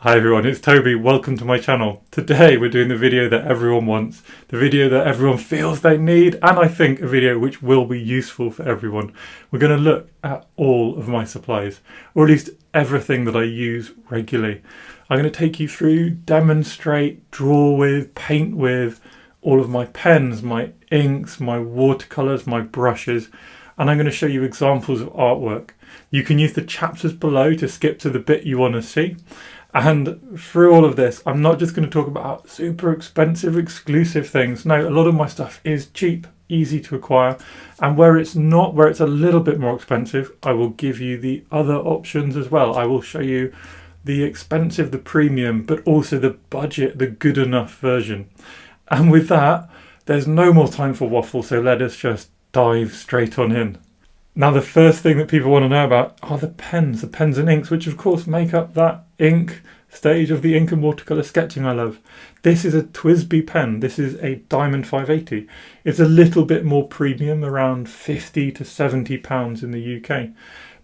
Hi everyone, it's Toby. Welcome to my channel. Today we're doing the video that everyone wants, the video that everyone feels they need, and I think a video which will be useful for everyone. We're going to look at all of my supplies, or at least everything that I use regularly. I'm going to take you through, demonstrate, draw with, paint with all of my pens, my inks, my watercolours, my brushes, and I'm going to show you examples of artwork. You can use the chapters below to skip to the bit you want to see. And through all of this, I'm not just going to talk about super expensive, exclusive things. No, a lot of my stuff is cheap, easy to acquire. And where it's not, where it's a little bit more expensive, I will give you the other options as well. I will show you the expensive, the premium, but also the budget, the good enough version. And with that, there's no more time for waffle, so let us just dive straight on in. Now, the first thing that people want to know about are the pens and inks, which of course make up that ink stage of the ink and watercolour sketching I love. This is a TWSBI pen. This is a Diamond 580. It's a little bit more premium, around £50 to £70 in the UK.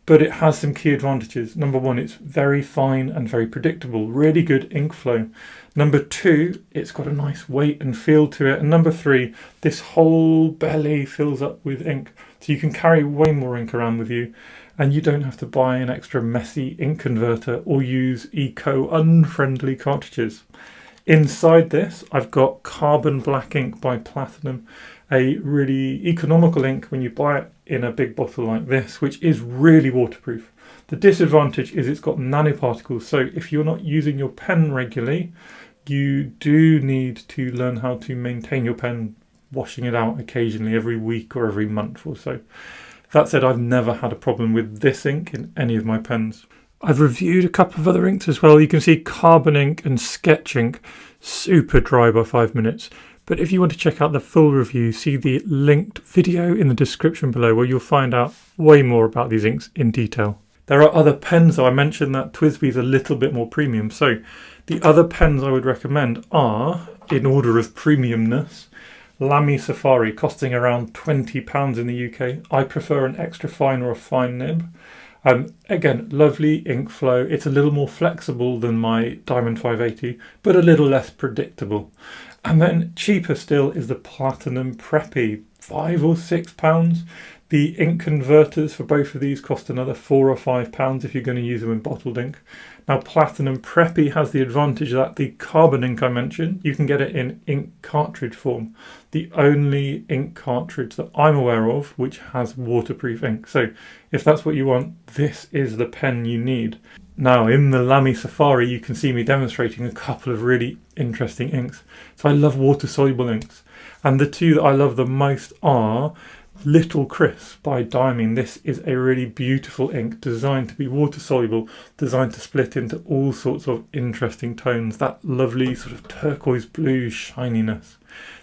But it has some key advantages. Number one, it's very fine and very predictable, really good ink flow. Number two, it's got a nice weight and feel to it. And number three, this whole belly fills up with ink. So you can carry way more ink around with you, and you don't have to buy an extra messy ink converter or use eco-unfriendly cartridges. Inside this, I've got carbon black ink by Platinum, a really economical ink when you buy it in a big bottle like this, which is really waterproof. The disadvantage is it's got nanoparticles, so if you're not using your pen regularly, you do need to learn how to maintain your pen, washing it out occasionally every week or every month or so. That said, I've never had a problem with this ink in any of my pens. I've reviewed a couple of other inks as well. You can see carbon ink and sketch ink, super dry by 5 minutes. But if you want to check out the full review, see the linked video in the description below where you'll find out way more about these inks in detail. There are other pens, though. I mentioned that TWSBI is a little bit more premium. So the other pens I would recommend are, in order of premiumness, Lamy Safari, costing around £20 in the UK. I prefer an extra fine or a fine nib. Again, lovely ink flow. It's a little more flexible than my Diamond 580, but a little less predictable. And then cheaper still is the Platinum Preppy, £5 or £6. The ink converters for both of these cost another £4 or £5 if you're going to use them in bottled ink. Now, Platinum Preppy has the advantage that the carbon ink I mentioned, you can get it in ink cartridge form. The only ink cartridge that I'm aware of which has waterproof ink. So if that's what you want, this is the pen you need. Now, in the Lamy Safari, you can see me demonstrating a couple of really interesting inks. So I love water-soluble inks. And the two that I love the most are Little Chris by Diamine. This is a really beautiful ink designed to be water soluble, designed to split into all sorts of interesting tones, that lovely sort of turquoise blue shininess.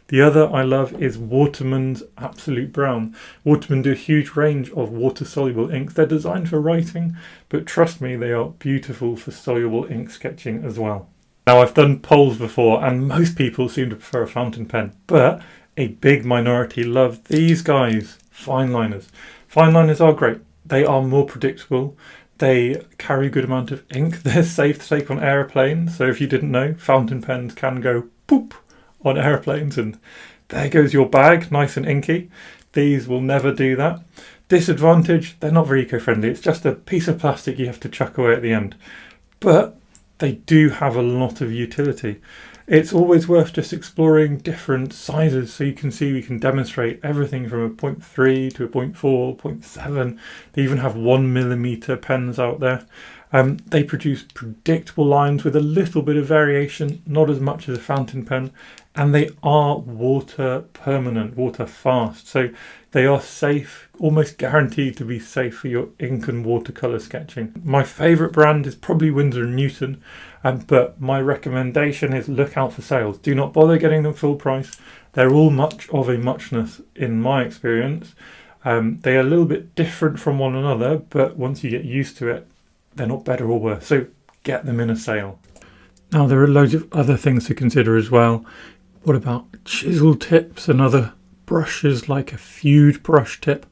The other I love is Waterman's Absolute Brown. Waterman do a huge range of water soluble inks. They're designed for writing, but trust me, they are beautiful for soluble ink sketching as well. Now, I've done polls before and most people seem to prefer a fountain pen, but a big minority love these guys, fine liners. Fine liners are great. They are more predictable. They carry a good amount of ink. They're safe to take on airplanes. So if you didn't know, fountain pens can go poop on airplanes, and there goes your bag, nice and inky. These will never do that. Disadvantage, they're not very eco-friendly. It's just a piece of plastic you have to chuck away at the end. But they do have a lot of utility. It's always worth just exploring different sizes, so you can see we can demonstrate everything from a 0.3 to a 0.4, 0.7. They even have 1mm pens out there. They produce predictable lines with a little bit of variation, not as much as a fountain pen, and they are water permanent, water fast. So they are safe, almost guaranteed to be safe for your ink and watercolour sketching. My favourite brand is probably Winsor & Newton, but my recommendation is look out for sales. Do not bother getting them full price. They're all much of a muchness in my experience. They are a little bit different from one another, but once you get used to it, they're not better or worse. So get them in a sale. Now, there are loads of other things to consider as well. What about chisel tips and other brushes like a Feud brush tip?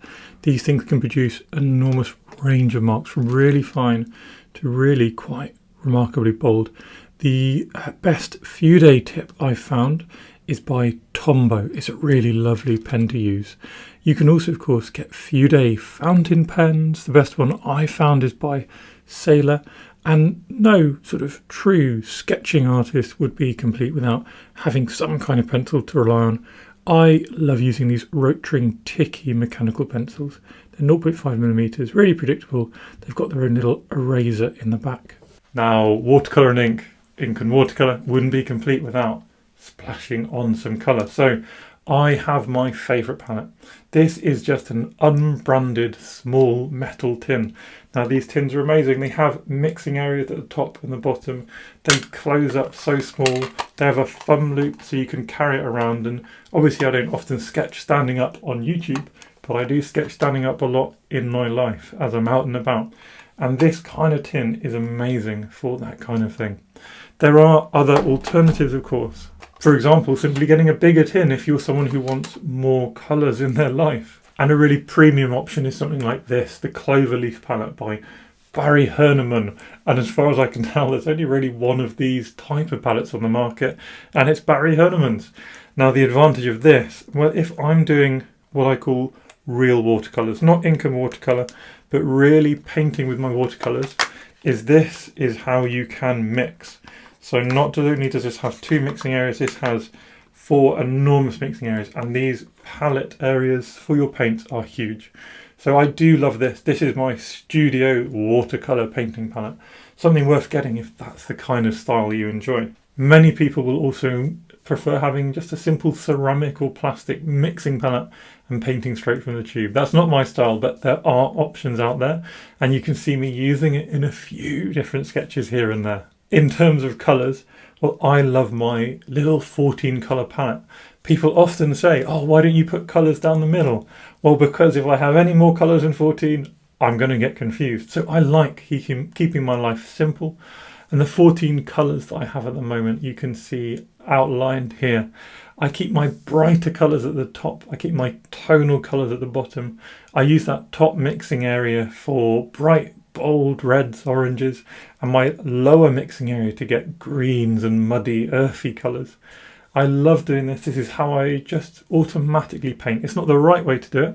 These things can produce an enormous range of marks, from really fine to really quite remarkably bold. The best few day tip I found is by Tombow. It's a really lovely pen to use. You can also, of course, get few day fountain pens. The best one I found is by Sailor. And no sort of true sketching artist would be complete without having some kind of pencil to rely on. I love using these Rotring Ticky mechanical pencils. They're 0.5mm, really predictable. They've got their own little eraser in the back. Now, watercolour and ink and watercolour wouldn't be complete without splashing on some colour. So I have my favourite palette. This is just an unbranded small metal tin. Now these tins are amazing. They have mixing areas at the top and the bottom. They close up so small. They have a thumb loop so you can carry it around. And obviously I don't often sketch standing up on YouTube, but I do sketch standing up a lot in my life as I'm out and about. And this kind of tin is amazing for that kind of thing. There are other alternatives, of course. For example, simply getting a bigger tin if you're someone who wants more colours in their life. And a really premium option is something like this, the CloverLeaf palette by Barry Herneman. And as far as I can tell, there's only really one of these type of palettes on the market, and it's Barry Herneman's. Now the advantage of this, well, if I'm doing what I call real watercolours, not ink and watercolour, but really painting with my watercolours, this is how you can mix. So not only does this have 2 mixing areas, this has 4 enormous mixing areas, and these palette areas for your paints are huge. So I do love this. This is my studio watercolour painting palette. Something worth getting if that's the kind of style you enjoy. Many people will also prefer having just a simple ceramic or plastic mixing palette and painting straight from the tube. That's not my style, but there are options out there, and you can see me using it in a few different sketches here and there. In terms of colours, well, I love my little 14 colour palette. People often say, oh, why don't you put colours down the middle? Well, because if I have any more colours than 14, I'm going to get confused. So I like keeping my life simple. And the 14 colours that I have at the moment, you can see outlined here. I keep my brighter colours at the top. I keep my tonal colours at the bottom. I use that top mixing area for bright, bold reds, oranges, and my lower mixing area to get greens and muddy, earthy colours. I love doing this. This is how I just automatically paint. It's not the right way to do it.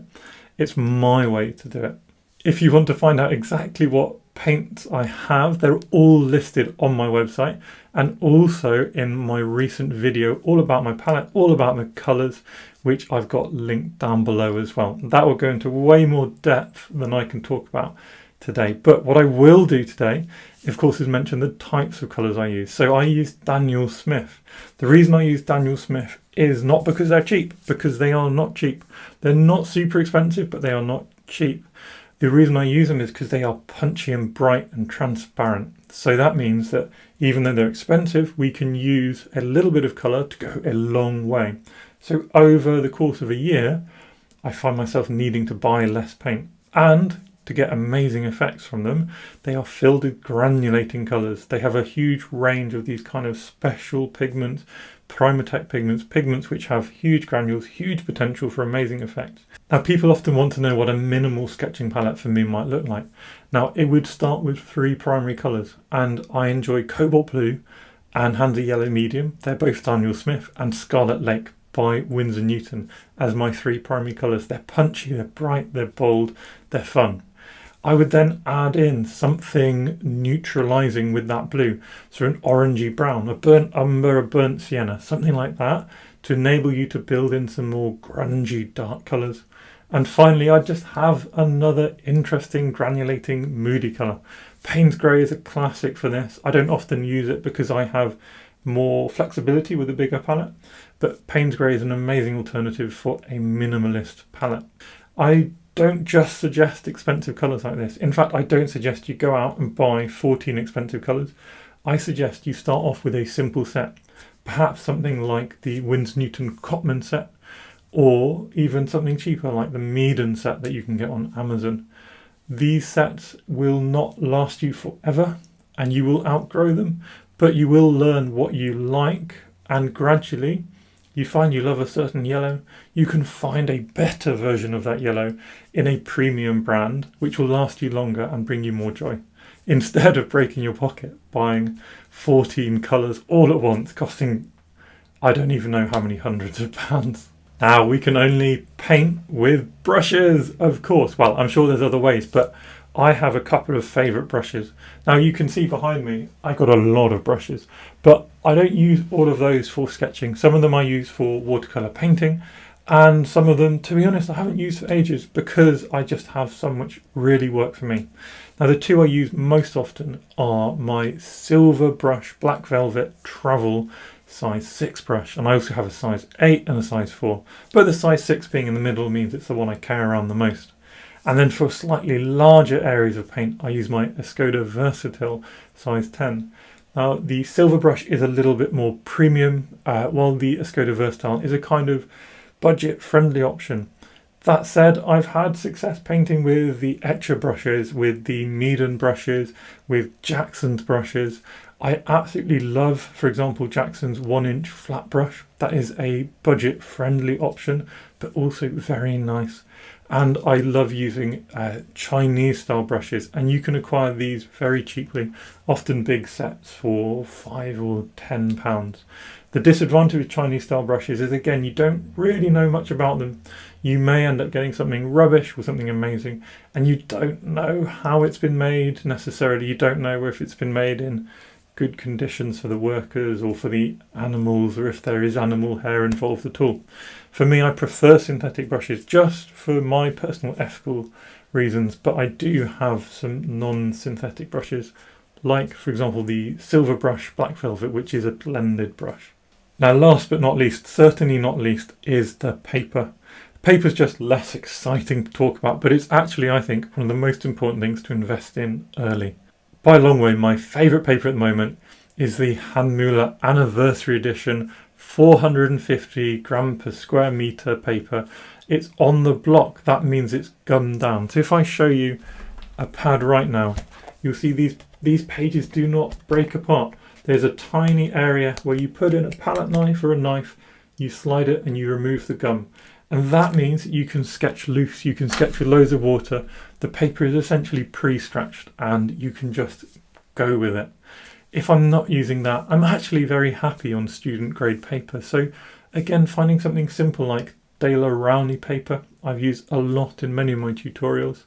It's my way to do it. If you want to find out exactly what paints I have, they're all listed on my website, and also in my recent video all about my palette, all about the colours, which I've got linked down below as well. That will go into way more depth than I can talk about today. But what I will do today, of course, is mention the types of colours I use. So I use Daniel Smith. The reason I use Daniel Smith is not because they're cheap, because they are not cheap. They're not super expensive, but they are not cheap. The reason I use them is because they are punchy and bright and transparent. So that means that even though they're expensive, we can use a little bit of colour to go a long way. So over the course of a year, I find myself needing to buy less paint. And to get amazing effects from them, they are filled with granulating colours. They have a huge range of these kind of special pigments, Primatech pigments which have huge granules, huge potential for amazing effects. Now people often want to know what a minimal sketching palette for me might look like. Now it would start with 3 primary colours, and I enjoy Cobalt Blue and Hansa Yellow Medium. They're both Daniel Smith, and Scarlet Lake by Winsor Newton as my 3 primary colours. They're punchy, they're bright, they're bold, they're fun. I would then add in something neutralising with that blue. So an orangey brown, a burnt umber, a burnt sienna, something like that, to enable you to build in some more grungy dark colours. And finally, I just have another interesting granulating moody colour. Payne's Grey is a classic for this. I don't often use it because I have more flexibility with a bigger palette, but Payne's Grey is an amazing alternative for a minimalist palette. I don't just suggest expensive colours like this. In fact, I don't suggest you go out and buy 14 expensive colours. I suggest you start off with a simple set, perhaps something like the Winsor Newton Cotman set, or even something cheaper like the Meeden set that you can get on Amazon. These sets will not last you forever, and you will outgrow them, but you will learn what you like, and gradually you find you love a certain yellow, you can find a better version of that yellow in a premium brand, which will last you longer and bring you more joy. instead of breaking your pocket buying 14 colours all at once, costing I don't even know how many hundreds of pounds. Now we can only paint with brushes, of course. Well, I'm sure there's other ways, but I have a couple of favourite brushes. Now you can see behind me, I got a lot of brushes, but I don't use all of those for sketching. Some of them I use for watercolour painting, and some of them, to be honest, I haven't used for ages because I just have some which really work for me. Now the two I use most often are my silver brush black velvet travel size 6 brush, and I also have a size 8 and a size 4, but the size 6 being in the middle means it's the one I carry around the most. And then for slightly larger areas of paint I use my Escoda Versatile size 10. Now the silver brush is a little bit more premium, while the Escoda Versatile is a kind of budget friendly option. That said, I've had success painting with the Etcher brushes, with the Meeden brushes, with Jackson's brushes. I absolutely love, for example, Jackson's 1-inch flat brush. That is a budget friendly option, but also very nice. And I love using Chinese style brushes, and you can acquire these very cheaply, often big sets for £5 or £10. The disadvantage with Chinese style brushes is, again, you don't really know much about them. You may end up getting something rubbish or something amazing, and you don't know how it's been made necessarily. You don't know if it's been made in good conditions for the workers or for the animals, or if there is animal hair involved at all. For me, I prefer synthetic brushes just for my personal ethical reasons, but I do have some non-synthetic brushes, like for example the silver brush black velvet, which is a blended brush. Now last but not least, certainly not least, is the paper. Paper's just less exciting to talk about, but it's actually, I think, one of the most important things to invest in early. By a long way, my favourite paper at the moment is the Handmüller Anniversary Edition 450 gram per square metre paper. It's on the block, that means it's gummed down. So if I show you a pad right now, you'll see these pages do not break apart. There's a tiny area where you put in a palette knife or a knife, you slide it and you remove the gum. And that means you can sketch loose, you can sketch with loads of water. The paper is essentially pre-stretched and you can just go with it. If I'm not using that, I'm actually very happy on student grade paper. So again, finding something simple like Daler Rowney paper, I've used a lot in many of my tutorials.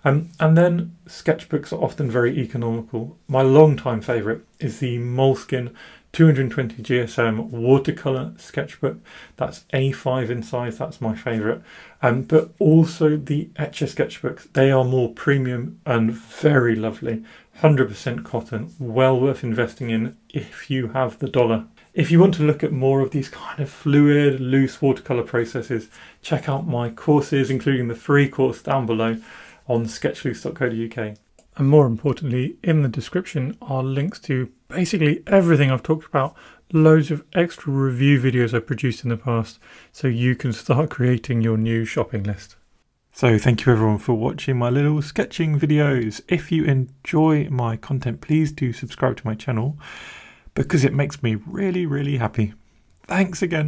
And then sketchbooks are often very economical. My long-time favourite is the Moleskine 220 GSM watercolour sketchbook. That's A5 in size, that's my favourite. But also the Etcher sketchbooks, they are more premium and very lovely. 100% cotton, well worth investing in if you have the dollar. If you want to look at more of these kind of fluid, loose watercolour processes, check out my courses, including the free course down below on sketchloose.co.uk. And more importantly, in the description are links to basically everything I've talked about, loads of extra review videos I've produced in the past, so you can start creating your new shopping list. So thank you everyone for watching my little sketching videos. If you enjoy my content, please do subscribe to my channel because it makes me really, really happy. Thanks again.